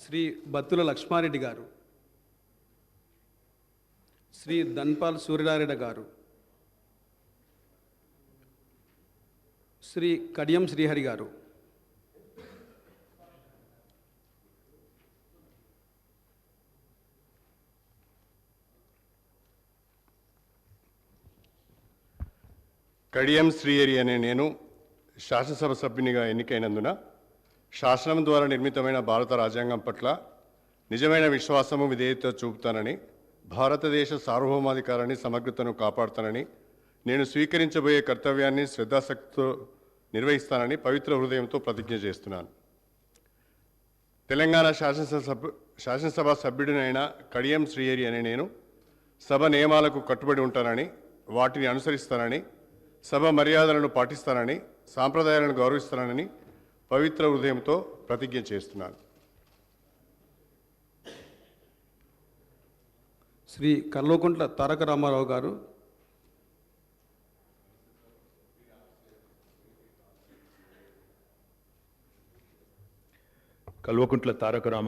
శ్రీ బత్తుల లక్ష్మారెడ్డి గారు, శ్రీ ధన్పాల్ సూర్యనారాయణ గారు, శ్రీ కడియం శ్రీహరి గారు, కడియం శ్రీహరి అనే నేను శాసనసభ సభ్యునిగా ఎన్నికైనందున శాసనం ద్వారా నిర్మితమైన భారత రాజ్యాంగం పట్ల నిజమైన విశ్వాసము విధేయత చూపుతానని, భారతదేశ సార్వభౌమాధికారాన్ని సమగ్రతను కాపాడుతానని, నేను స్వీకరించబోయే కర్తవ్యాన్ని శ్రద్ధాశక్తితో నిర్వహిస్తానని పవిత్ర హృదయంతో ప్రతిజ్ఞ చేస్తున్నాను. తెలంగాణ శాసనసభ సభ్యుడినైన కడియం శ్రీహరి అనే నేను సభ నియమాలకు కట్టుబడి ఉంటానని, వాటిని అనుసరిస్తానని, సభ మర్యాదలను పాటిస్తానని, సాంప్రదాయాలను గౌరవిస్తానని పవిత్ర హృదయంతో ప్రతిజ్ఞ చేస్తున్నాను. శ్రీ కల్వకుంట్ల తారక రామారావు గారు, కల్వకుంట్ల తారక రామ